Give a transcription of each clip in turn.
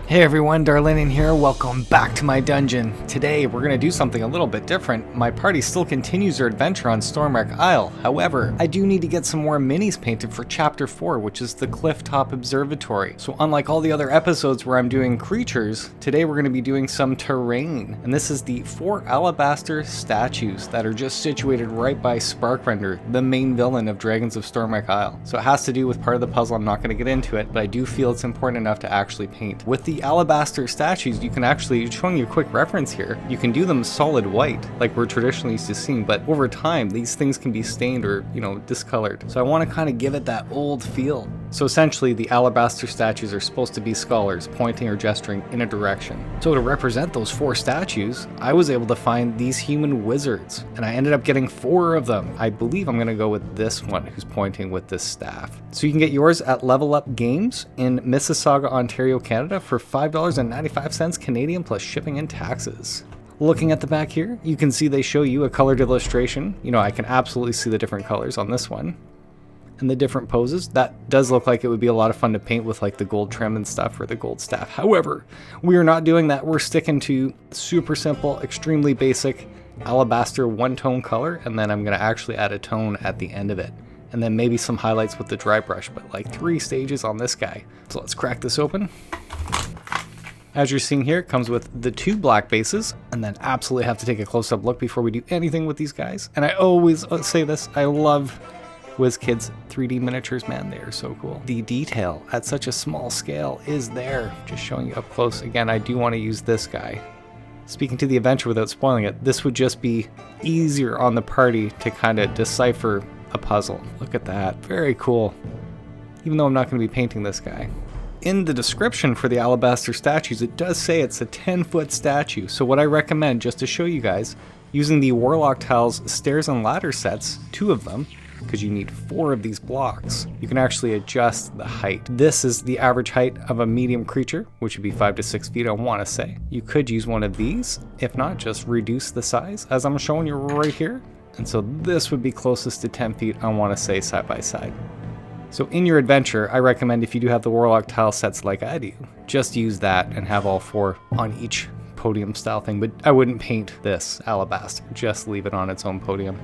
Hey everyone, Darlinian here. Welcome back to my dungeon. Today we're going to do something a little bit different. My party still continues their adventure on Stormwreck Isle. However, I do need to get some more minis painted for Chapter 4, which is the Clifftop Observatory. So unlike all the other episodes where I'm doing creatures, today we're going to be doing some terrain. And this is the 4 alabaster statues that are just situated right by Sparkrender, the main villain of Dragons of Stormwreck Isle. So it has to do with part of the puzzle. I'm not going to get into it, but I do feel it's important enough to actually paint. With the alabaster statues, you can actually, showing you a quick reference here, you can do them solid white like we're traditionally used to seeing, but over time these things can be stained or, discolored. So I want to kind of give it that old feel. So essentially the alabaster statues are supposed to be scholars pointing or gesturing in a direction. So to represent those 4 statues, I was able to find these human wizards, and I ended up getting 4 of them. I believe I'm going to go with this one who's pointing with this staff. So you can get yours at Level Up Games in Mississauga, Ontario, Canada for $5.95 Canadian plus shipping and taxes. Looking at the back here, you can see they show you a colored illustration. I can absolutely see the different colors on this one. And the different poses. That does look like it would be a lot of fun to paint with like the gold trim and stuff or the gold staff. However, we are not doing that. We're sticking to super simple, extremely basic alabaster one-tone color, and then I'm going to actually add a tone at the end of it. And then maybe some highlights with the dry brush, but like 3 stages on this guy. So let's crack this open. As you're seeing here, it comes with the 2 black bases, and then absolutely have to take a close-up look before we do anything with these guys. And I always say this, I love WizKids 3D miniatures, man, they are so cool. The detail at such a small scale is there. Just showing you up close. Again, I do want to use this guy. Speaking to the adventure without spoiling it, this would just be easier on the party to kind of decipher a puzzle. Look at that, very cool. Even though I'm not going to be painting this guy. In the description for the alabaster statues, it does say it's a 10-foot statue. So what I recommend, just to show you guys, using the Warlock Tiles stairs and ladder sets, 2 of them, because you need 4 of these blocks, you can actually adjust the height. This is the average height of a medium creature, which would be 5 to 6 feet, I want to say. You could use one of these, if not, just reduce the size, as I'm showing you right here. And so this would be closest to 10 feet, I want to say, side by side. So in your adventure, I recommend if you do have the Warlock tile sets like I do, just use that and have all 4 on each podium style thing, but I wouldn't paint this alabaster, just leave it on its own podium.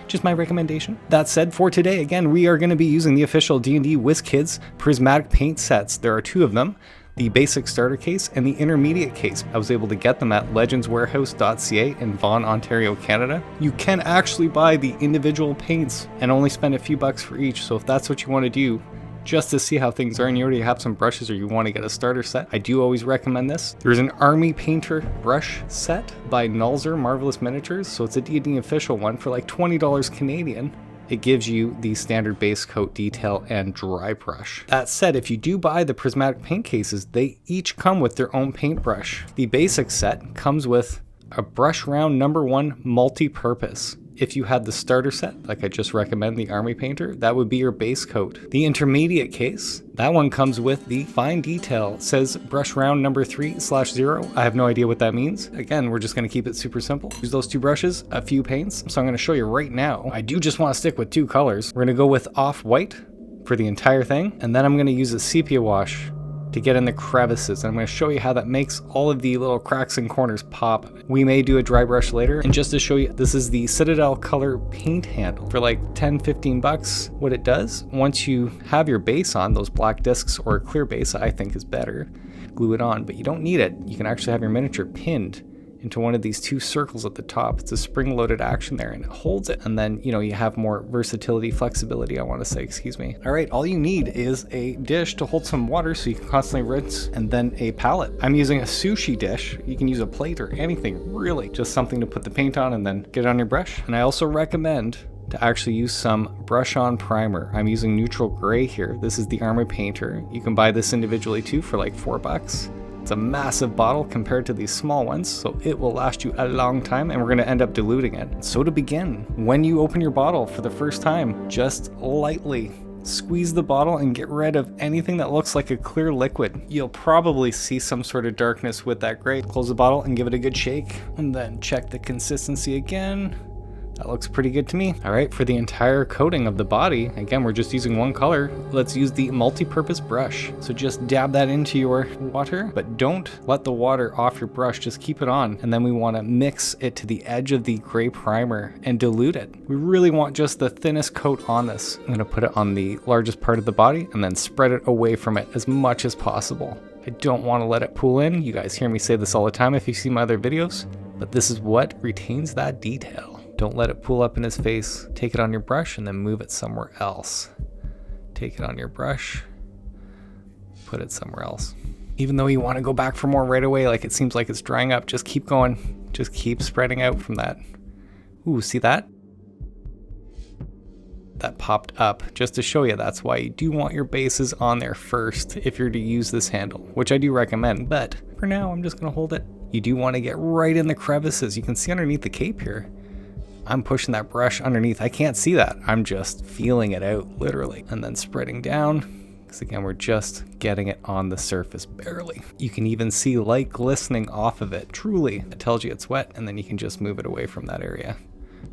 Just my recommendation. That said, for today, again, we are going to be using the official D&D WizKids prismatic paint sets. There are 2 of them, the basic starter case and the intermediate case. I was able to get them at legendswarehouse.ca in Vaughan, Ontario, Canada. You can actually buy the individual paints and only spend a few bucks for each, so if that's what you want to do, just to see how things are and you already have some brushes or you want to get a starter set, I do always recommend this. There's an Army Painter brush set by Nulzer Marvelous Miniatures, so it's a D&D official one for like $20 Canadian. It gives you the standard base coat detail and dry brush. That said, if you do buy the prismatic paint cases, they each come with their own paintbrush. The basic set comes with a brush round number 1 multi-purpose. If you had the starter set, like I just recommend the Army Painter, that would be your base coat. The intermediate case, that one comes with the fine detail. It says brush round number 3/0. I have no idea what that means. Again, we're just going to keep it super simple. Use those 2 brushes, a few paints. So I'm going to show you right now. I do just want to stick with 2 colors. We're going to go with off-white for the entire thing, and then I'm going to use a sepia wash to get in the crevices. And I'm going to show you how that makes all of the little cracks and corners pop. We may do a dry brush later. And just to show you, this is the Citadel Color paint handle for like 10-15 bucks. What it does, once you have your base on, those black discs or a clear base I think is better, glue it on, but you don't need it. You can actually have your miniature pinned into one of these 2 circles at the top. It's a spring-loaded action there and it holds it, and then you have more versatility, flexibility, I want to say, excuse me. All right, all you need is a dish to hold some water so you can constantly rinse, and then a palette. I'm using a sushi dish. You can use a plate or anything, really, just something to put the paint on and then get it on your brush. And I also recommend to actually use some brush on primer. I'm using neutral gray here. This is the Army Painter. You can buy this individually too for like $4. It's a massive bottle compared to these small ones, so it will last you a long time, and we're going to end up diluting it. So to begin, when you open your bottle for the first time, just lightly squeeze the bottle and get rid of anything that looks like a clear liquid. You'll probably see some sort of darkness with that gray. Close the bottle and give it a good shake, and then check the consistency again. That looks pretty good to me. All right, for the entire coating of the body, again, we're just using one color. Let's use the multi-purpose brush. So just dab that into your water, but don't let the water off your brush, just keep it on. And then we wanna mix it to the edge of the gray primer and dilute it. We really want just the thinnest coat on this. I'm gonna put it on the largest part of the body and then spread it away from it as much as possible. I don't wanna let it pool in. You guys hear me say this all the time if you see my other videos, but this is what retains that detail. Don't let it pool up in his face. Take it on your brush and then move it somewhere else. Take it on your brush, put it somewhere else. Even though you want to go back for more right away, like it seems like it's drying up, just keep going. Just keep spreading out from that. Ooh, see that? That popped up just to show you that's why you do want your bases on there first if you're to use this handle, which I do recommend, but for now I'm just gonna hold it. You do want to get right in the crevices. You can see underneath the cape here. I'm pushing that brush underneath. I can't see that. I'm just feeling it out, literally. And then spreading down, because again, we're just getting it on the surface barely. You can even see light glistening off of it. Truly, it tells you it's wet, and then you can just move it away from that area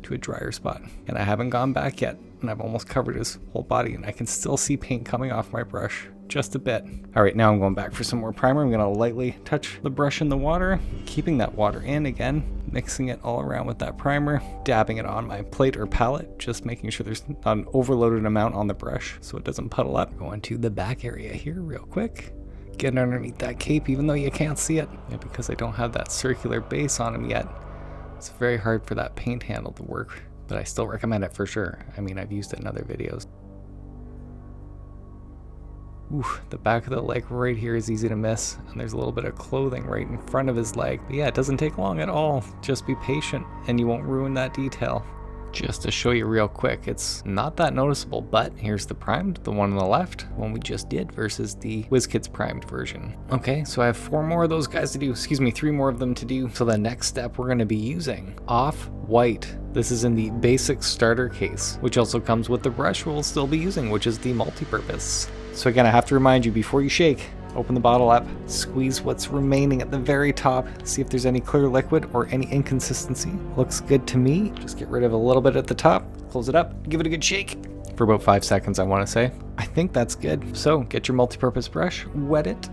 to a drier spot. And I haven't gone back yet, and I've almost covered his whole body, and I can still see paint coming off my brush. Just a bit. All right, now I'm going back for some more primer. I'm gonna lightly touch the brush in the water, keeping that water in again, mixing it all around with that primer, dabbing it on my plate or palette, just making sure there's not an overloaded amount on the brush so it doesn't puddle up. Going to the back area here real quick. Getting underneath that cape even though you can't see it. Yeah, because I don't have that circular base on him yet. It's very hard for that paint handle to work, but I still recommend it for sure. I mean, I've used it in other videos. Ooh, the back of the leg right here is easy to miss, and there's a little bit of clothing right in front of his leg. But yeah, it doesn't take long at all. Just be patient and you won't ruin that detail. Just to show you real quick, it's not that noticeable, but here's the primed, the one on the left, one we just did versus the WizKids primed version. Okay, so I have 4 more of those guys to do, 3 more of them to do. So the next step we're gonna be using Off-White. This is in the basic starter case, which also comes with the brush we'll still be using, which is the multi-purpose. So again, I have to remind you before you shake, open the bottle up, squeeze what's remaining at the very top, see if there's any clear liquid or any inconsistency. Looks good to me. Just get rid of a little bit at the top, close it up, give it a good shake for about 5 seconds, I want to say. I think that's good. So get your multi-purpose brush, wet it,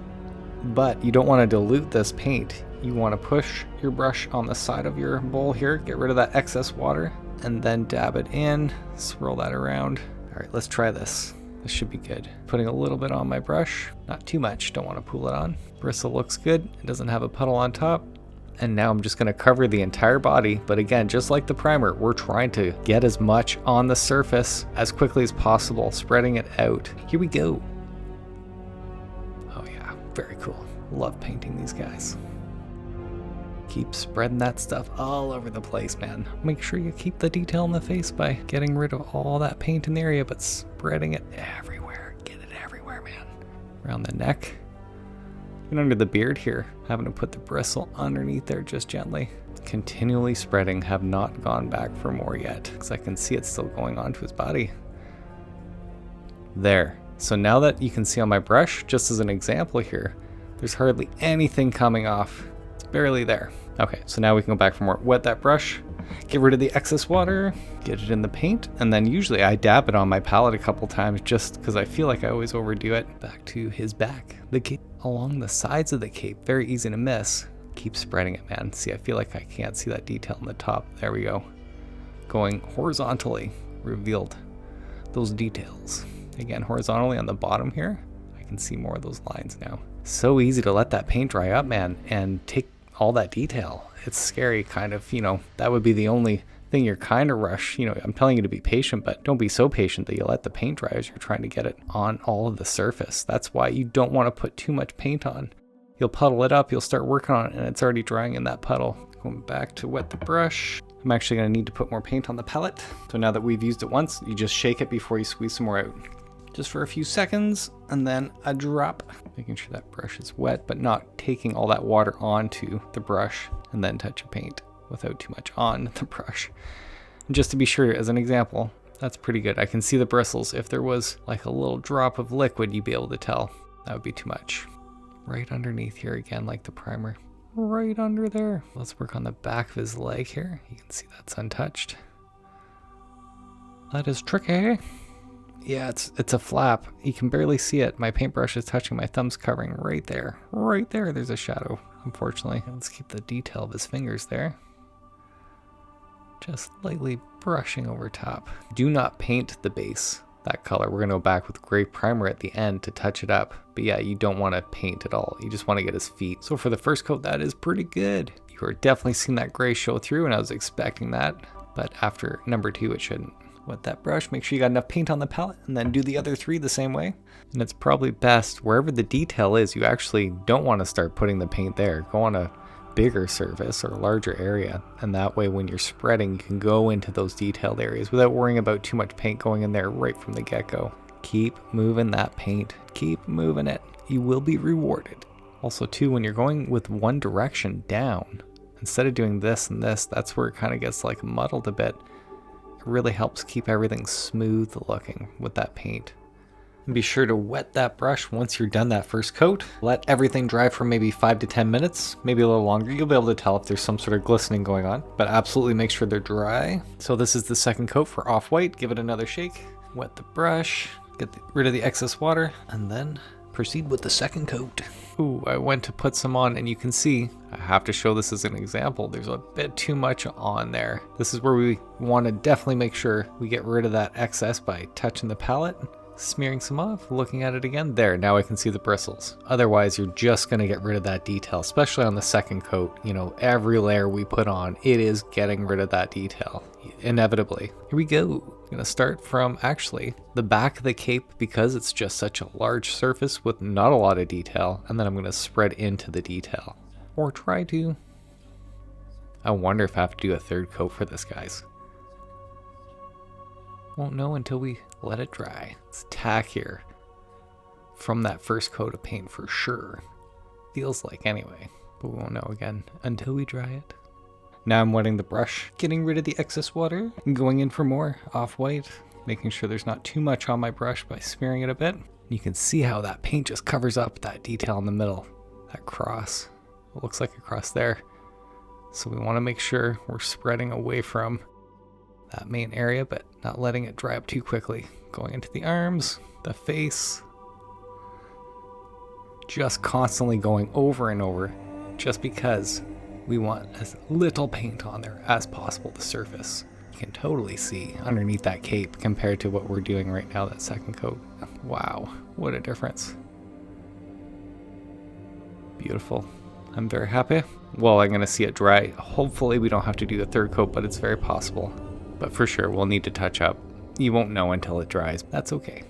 but you don't want to dilute this paint. You want to push your brush on the side of your bowl here, get rid of that excess water, and then dab it in, swirl that around. All right, let's try this. This should be good. Putting a little bit on my brush, not too much, don't want to pool it on. Bristle looks good, it doesn't have a puddle on top. And now I'm just gonna cover the entire body, but again, just like the primer, we're trying to get as much on the surface as quickly as possible, spreading it out. Here we go. Oh yeah, very cool. Love painting these guys. Keep spreading that stuff all over the place, man. Make sure you keep the detail in the face by getting rid of all that paint in the area, but spreading it everywhere. Get it everywhere, man. Around the neck. And under the beard here. Having to put the bristle underneath there just gently. Continually spreading. Have not gone back for more yet, because I can see it still going onto his body. There. So now that you can see on my brush, just as an example here, there's hardly anything coming off. It's barely there. Okay, so now we can go back for more. Wet that brush, get rid of the excess water, get it in the paint, and then usually I dab it on my palette a couple times just because I feel like I always overdo it. Back to his back. The cape along the sides of the cape, very easy to miss. Keep spreading it, man. See, I feel like I can't see that detail on the top. There we go. Going horizontally, revealed those details. Again, horizontally on the bottom here, I can see more of those lines now. So easy to let that paint dry up, man, and take all that detail. It's scary, kind of, you know, that would be the only thing you're kind of rush. You know, I'm telling you to be patient, but don't be so patient that you let the paint dry as you're trying to get it on all of the surface. That's why you don't want to put too much paint on. You'll puddle it up, you'll start working on it, and it's already drying in that puddle. Going back to wet the brush. I'm actually going to need to put more paint on the palette. So now that we've used it once, you just shake it before you squeeze some more out. Just for a few seconds, and then a drop. Making sure that brush is wet, but not taking all that water onto the brush, and then touch of paint without too much on the brush. And just to be sure, as an example, that's pretty good. I can see the bristles. If there was like a little drop of liquid, you'd be able to tell. That would be too much. Right underneath here again, like the primer. Right under there. Let's work on the back of his leg here. You can see that's untouched. That is tricky. Yeah, it's a flap. You can barely see it. My paintbrush is touching my thumb's covering right there. Right there, there's a shadow, unfortunately. Let's keep the detail of his fingers there. Just lightly brushing over top. Do not paint the base that color. We're gonna go back with gray primer at the end to touch it up. But yeah, you don't wanna paint at all. You just wanna get his feet. So for the first coat, that is pretty good. You are definitely seeing that gray show through, and I was expecting that. But after number 2, it shouldn't. Wet that brush, make sure you got enough paint on the palette, and then do the other 3 the same way. And it's probably best, wherever the detail is, you actually don't want to start putting the paint there. Go on a bigger surface or larger area, and that way when you're spreading, you can go into those detailed areas without worrying about too much paint going in there right from the get-go. Keep moving that paint. Keep moving it. You will be rewarded. Also too, when you're going with one direction down, instead of doing this and this, that's where it kind of gets like muddled a bit. It really helps keep everything smooth looking with that paint. And be sure to wet that brush once you're done that first coat. Let everything dry for maybe 5 to 10 minutes, maybe a little longer. You'll be able to tell if there's some sort of glistening going on, but absolutely make sure they're dry. So this is the second coat for Off-White. Give it another shake. Wet the brush, get rid of the excess water, and then proceed with the second coat. Ooh, I went to put some on, and you can see, I have to show this as an example, there's a bit too much on there. This is where we want to definitely make sure we get rid of that excess by touching the palette, smearing some off, looking at it again. There, now I can see the bristles. Otherwise, you're just going to get rid of that detail, especially on the second coat. You know, every layer we put on, it is getting rid of that detail, inevitably. Here we go. I'm gonna start from actually the back of the cape because it's just such a large surface with not a lot of detail, and then I'm gonna spread into the detail, or try to. I wonder if I have to do a third coat for this, guys. Won't know until we let it dry. It's tackier from that first coat of paint for sure. Feels like anyway, but we won't know again until we dry it. Now I'm wetting the brush, getting rid of the excess water, and going in for more Off-White, making sure there's not too much on my brush by smearing it a bit. You can see how that paint just covers up that detail in the middle, that cross. It looks like a cross there. So we want to make sure we're spreading away from that main area, but not letting it dry up too quickly. Going into the arms, the face. Just constantly going over and over, just because we want as little paint on there as possible to surface. You can totally see underneath that cape compared to what we're doing right now, that second coat. Wow, what a difference. Beautiful. I'm very happy. Well, I'm going to see it dry. Hopefully we don't have to do the third coat, but it's very possible. But for sure, we'll need to touch up. You won't know until it dries. That's okay.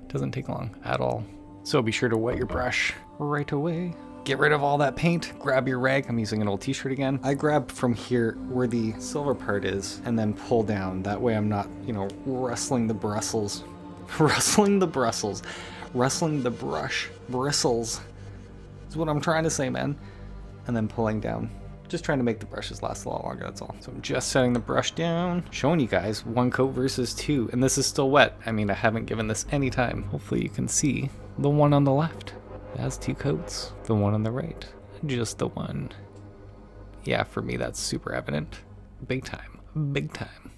Doesn't take long at all. So be sure to wet your brush right away. Get rid of all that paint, grab your rag. I'm using an old t-shirt again. I grab from here where the silver part is and then pull down. That way I'm not, you know, rustling the bristles. Rustling the bristles. Rustling the brush bristles is what I'm trying to say, man. And then pulling down. Just trying to make the brushes last a lot longer, that's all. So I'm just setting the brush down, showing you guys one coat versus 2, and this is still wet. I mean, I haven't given this any time. Hopefully you can see the one on the left. It has 2 coats. The one on the right, just the one. Yeah, for me that's super evident. Big time, big time.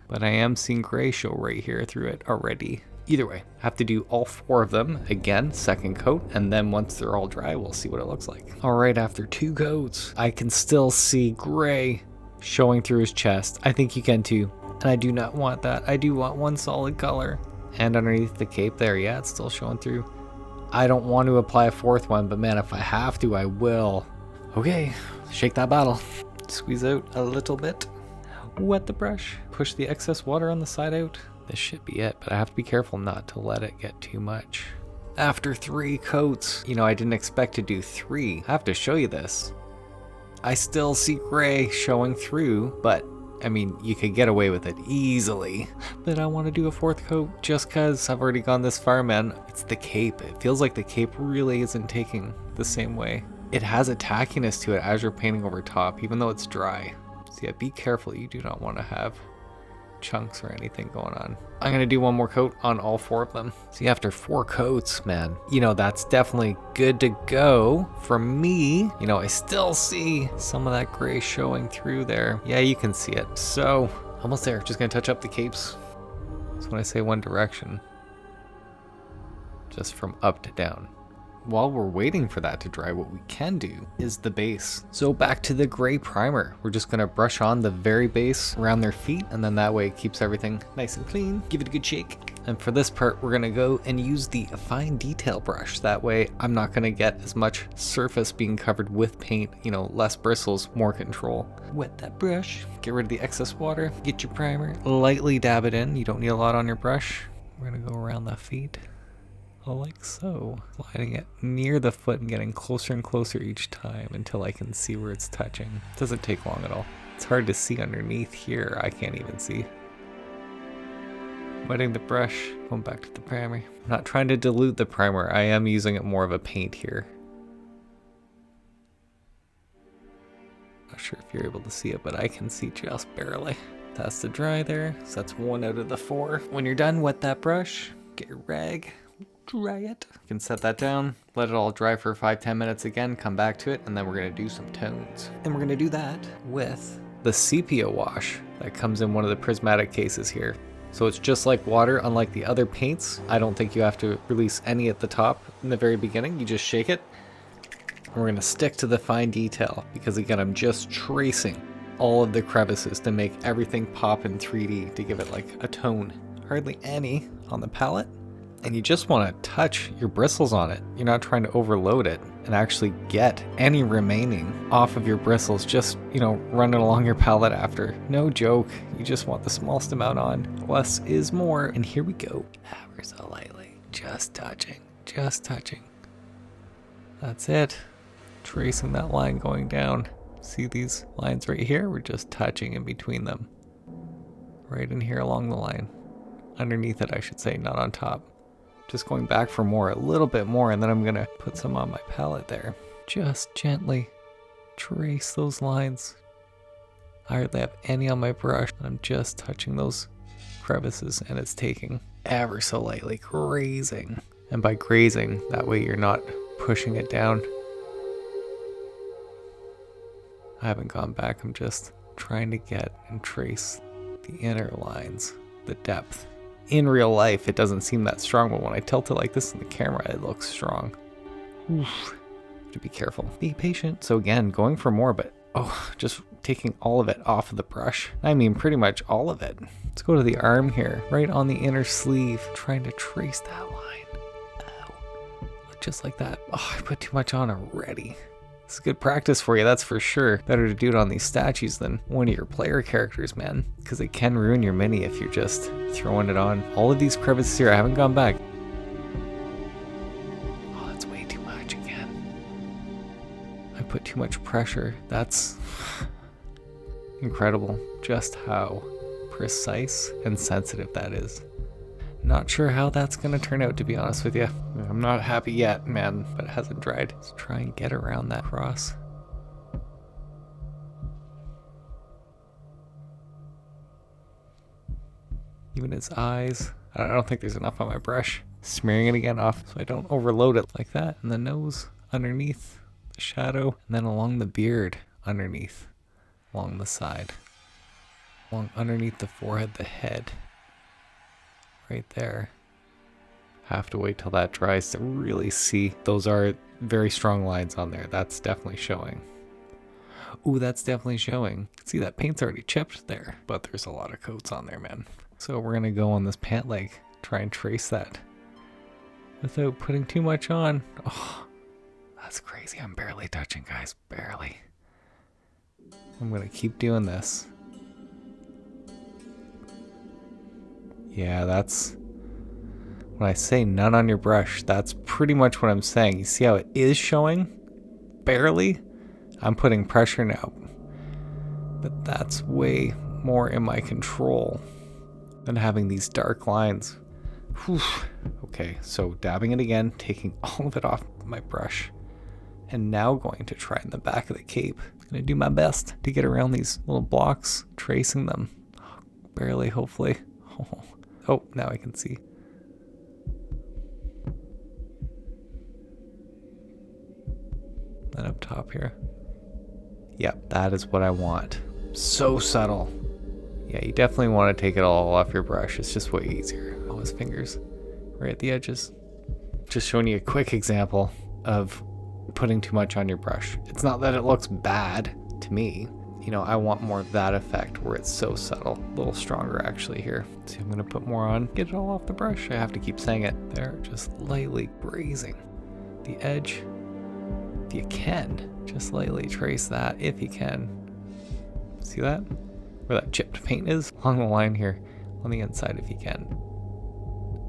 But I am seeing gray show right here through it already. Either way, I have to do all 4 of them again, second coat, and then once they're all dry, we'll see what it looks like. All right, after 2 coats, I can still see gray showing through his chest. I think you can too, and I do not want that. I do want one solid color. And underneath the cape there, yeah, it's still showing through. I don't want to apply a 4th one, but man, if I have to, I will. Okay, shake that bottle. Squeeze out a little bit. Wet the brush. Push the excess water on the side out. This should be it, but I have to be careful not to let it get too much. After 3 coats, you know, I didn't expect to do 3. I have to show you this. I still see gray showing through, but I mean, you could get away with it easily. But I want to do a 4th coat just cause I've already gone this far, man. It's the cape. It feels like the cape really isn't taking the same way. It has a tackiness to it as you're painting over top, even though it's dry. So yeah, be careful. You do not want to have chunks or anything going on. I'm gonna do one more coat on all 4 of them. See, after 4 coats, man, you know, that's definitely good to go for me. You know, I still see some of that gray showing through there. Yeah, you can see it. So almost there. Just gonna touch up the capes. So when I say one direction, just from up to down. While we're waiting for that to dry, what we can do is the base. So back to the gray primer. We're just gonna brush on the very base around their feet, and then that way it keeps everything nice and clean. Give it a good shake. And for this part, we're gonna go and use the fine detail brush. That way I'm not gonna get as much surface being covered with paint, you know, less bristles, more control. Wet that brush, get rid of the excess water, get your primer, lightly dab it in. You don't need a lot on your brush. We're gonna go around the feet. Like so, sliding it near the foot and getting closer and closer each time until I can see where it's touching. It doesn't take long at all. It's hard to see underneath here. I can't even see. Wetting the brush, going back to the primer. I'm not trying to dilute the primer. I am using it more of a paint here. Not sure if you're able to see it, but I can see just barely. That's the dry there. So that's 1 out of the 4. When you're done, wet that brush, get your rag. Dry it. You can set that down, let it all dry for 5-10 minutes again, come back to it, and then we're going to do some tones. And we're going to do that with the sepia wash that comes in one of the prismatic cases here. So it's just like water, unlike the other paints. I don't think you have to release any at the top in the very beginning. You just shake it. And we're going to stick to the fine detail because again, I'm just tracing all of the crevices to make everything pop in 3D to give it like a tone. Hardly any on the palette. And you just want to touch your bristles on it. You're not trying to overload it and actually get any remaining off of your bristles. Just, you know, run it along your palette after. No joke. You just want the smallest amount on. Less is more. And here we go. Ever so lightly. Just touching. Just touching. That's it. Tracing that line going down. See these lines right here? We're just touching in between them. Right in here along the line. Underneath it, I should say, not on top. Just going back for more, a little bit more, and then I'm gonna put some on my palette there. Just gently trace those lines. I hardly have any on my brush. I'm just touching those crevices and it's taking ever so lightly, grazing. And by grazing, that way you're not pushing it down. I haven't gone back, I'm just trying to get and trace the inner lines, the depth. In real life, it doesn't seem that strong, but when I tilt it like this in the camera, it looks strong. Oof. Have to be careful. Be patient. So again, going for more, but just taking all of it off of the brush. I mean, pretty much all of it. Let's go to the arm here, right on the inner sleeve, trying to trace that line. Ow. Just like that. Oh, I put too much on already. It's good practice for you, that's for sure. Better to do it on these statues than one of your player characters, man. Because it can ruin your mini if you're just throwing it on. All of these crevices here, I haven't gone back. Oh, that's way too much again. I put too much pressure. That's incredible just how precise and sensitive that is. Not sure how that's gonna turn out, to be honest with you. I'm not happy yet, man, but it hasn't dried. Let's try and get around that cross. Even his eyes. I don't think there's enough on my brush. Smearing it again off so I don't overload it like that. And the nose underneath the shadow, and then along the beard underneath, along the side, along underneath the forehead, the head. Right there. Have to wait till that dries to really see. Those are very strong lines on there. That's definitely showing. Ooh, that's definitely showing. See, that paint's already chipped there, but there's a lot of coats on there, man. So we're gonna go on this pant leg, try and trace that without putting too much on. Oh, that's crazy. I'm barely touching, guys, barely. I'm gonna keep doing this. Yeah, that's, when I say none on your brush, that's pretty much what I'm saying. You see how it is showing? Barely? I'm putting pressure now. But that's way more in my control than having these dark lines. Whew. Okay, so dabbing it again, taking all of it off my brush, and now going to try in the back of the cape. I'm gonna do my best to get around these little blocks, tracing them. Barely, hopefully. Oh, now I can see. Then up top here. Yep, that is what I want. So subtle. Yeah, you definitely want to take it all off your brush. It's just way easier. Oh, his fingers right at the edges. Just showing you a quick example of putting too much on your brush. It's not that it looks bad to me. You know, I want more of that effect where it's so subtle. A little stronger actually here. See, I'm gonna put more on. Get it all off the brush. I have to keep saying it. There, just lightly grazing the edge. If you can, just lightly trace that if you can. See that? Where that chipped paint is? Along the line here, on the inside if you can.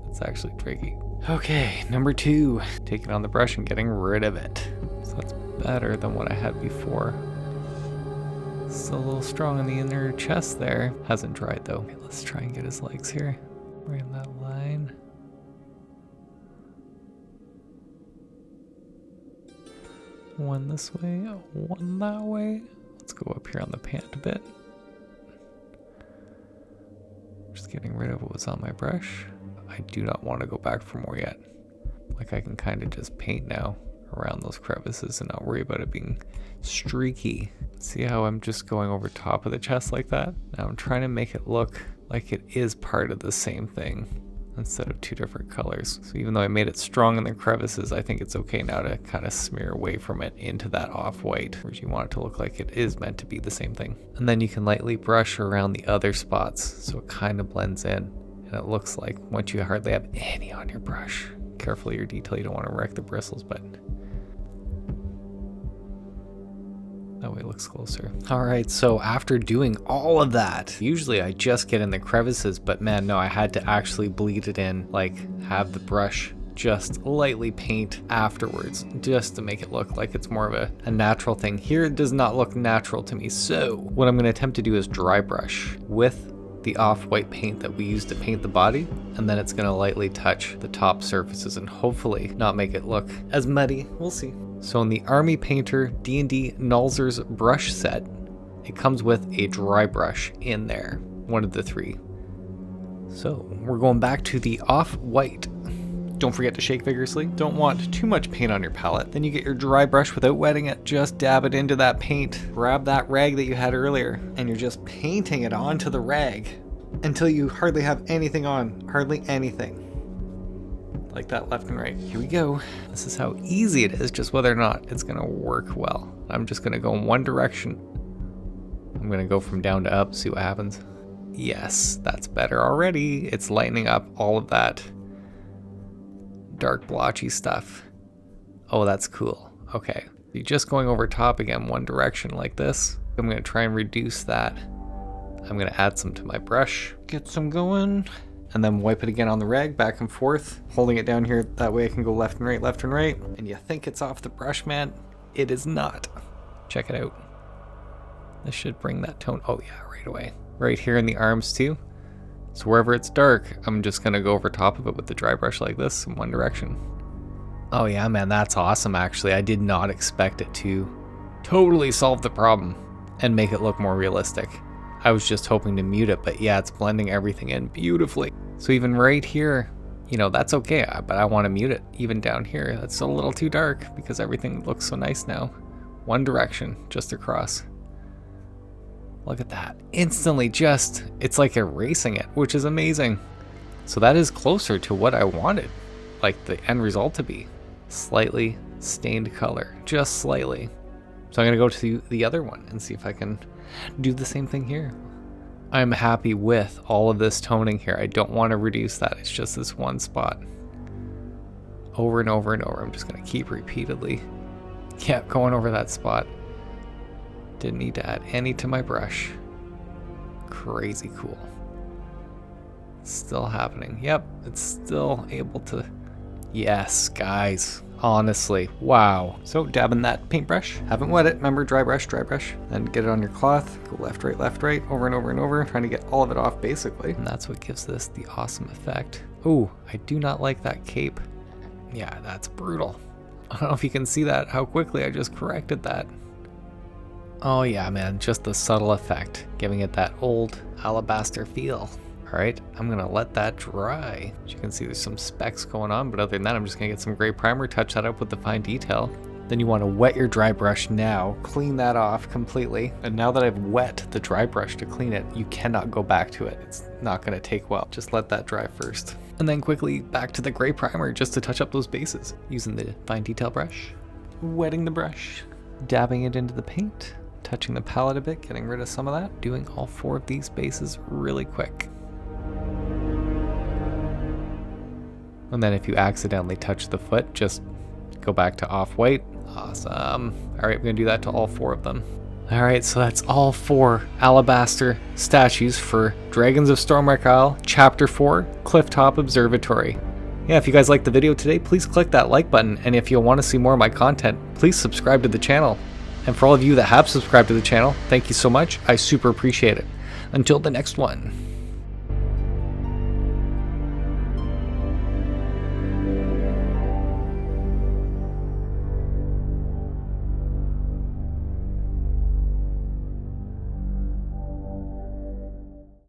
It's actually tricky. Okay, number 2, taking on the brush and getting rid of it. So that's better than what I had before. Still a little strong in the inner chest there. Hasn't dried though. Okay, let's try and get his legs here. Right in that line. One this way, one that way. Let's go up here on the pant a bit. Just getting rid of what was on my brush. I do not want to go back for more yet. Like I can kind of just paint now around those crevices and not worry about it being streaky. See how I'm just going over top of the chest like that? Now I'm trying to make it look like it is part of the same thing instead of 2 different colors. So even though I made it strong in the crevices, I think it's okay now to kind of smear away from it into that off-white, where you want it to look like it is meant to be the same thing. And then you can lightly brush around the other spots so it kind of blends in. And it looks like once you hardly have any on your brush. Careful your detail, you don't want to wreck the bristles, but that way it looks closer. All right, so after doing all of that, usually I just get in the crevices, but man, no, I had to actually bleed it in, like have the brush just lightly paint afterwards, just to make it look like it's more of a natural thing. Here it does not look natural to me, so what I'm gonna attempt to do is dry brush with the off-white paint that we used to paint the body, and then it's gonna lightly touch the top surfaces and hopefully not make it look as muddy. We'll see. So in the Army Painter D&D Nulzur's brush set, it comes with a dry brush in there, one of the 3. So we're going back to the off-white. Don't forget to shake vigorously. Don't want too much paint on your palette. Then you get your dry brush without wetting it. Just dab it into that paint. Grab that rag that you had earlier, and you're just painting it onto the rag until you hardly have anything on. Hardly anything. Like that left and right. Here we go. This is how easy it is, just whether or not it's gonna work well. I'm just gonna go in one direction. I'm gonna go from down to up, see what happens. Yes, that's better already. It's lightening up all of that dark blotchy stuff. Oh, that's cool. Okay, you're just going over top again, one direction like this. I'm gonna try and reduce that. I'm gonna add some to my brush, get some going, and then wipe it again on the rag, back and forth, holding it down here. That way I can go left and right. And you think it's off the brush, man? It is not. Check it out. This should bring that tone. Oh yeah, right away. Right here in the arms too. So wherever it's dark, I'm just gonna go over top of it with the dry brush like this in one direction. Oh yeah, man, that's awesome actually. I did not expect it to totally solve the problem and make it look more realistic. I was just hoping to mute it, but yeah, it's blending everything in beautifully. So even right here, you know, that's okay, but I want to mute it. Even down here, that's a little too dark because everything looks so nice now. One direction, just across. Look at that. Instantly just, it's like erasing it, which is amazing. So that is closer to what I wanted, like the end result to be. Slightly stained color, just slightly. So I'm gonna go to the other one and see if I can do the same thing here. I'm happy with all of this toning here. I don't want to reduce that. It's just this one spot. Over and over and over. I'm just gonna keep repeatedly going over that spot. Didn't need to add any to my brush. Crazy cool. Still happening. Yep, it's still able to. Yes, guys. Honestly, wow. So dabbing that paintbrush. Haven't wet it. Remember, dry brush. Then get it on your cloth. Go left, right, over and over and over. Trying to get all of it off, basically. And that's what gives this the awesome effect. Ooh, I do not like that cape. Yeah, that's brutal. I don't know if you can see that, how quickly I just corrected that. Oh yeah, man, just the subtle effect, giving it that old alabaster feel. All right, I'm gonna let that dry. As you can see, there's some specks going on, but other than that, I'm just gonna get some gray primer, touch that up with the fine detail, Then you want to wet your dry brush now, clean that off completely. And now that I've wet the dry brush to clean it, you cannot go back to it. It's not going to take well. Just let that dry first. And then quickly back to the gray primer just to touch up those bases using the fine detail brush. Wetting the brush, dabbing it into the paint, touching the palette a bit, getting rid of some of that, doing all 4 of these bases really quick. And then if you accidentally touch the foot, just go back to off-white. Awesome. All right, I'm gonna do that to all 4 of them. All right, so that's all 4 alabaster statues for Dragons of Stormwreck Isle, Chapter 4, Clifftop Observatory. Yeah, if you guys liked the video today, please click that like button, and if you'll want to see more of my content, please subscribe to the channel. And for all of you that have subscribed to the channel, thank you so much. I super appreciate it. Until the next one.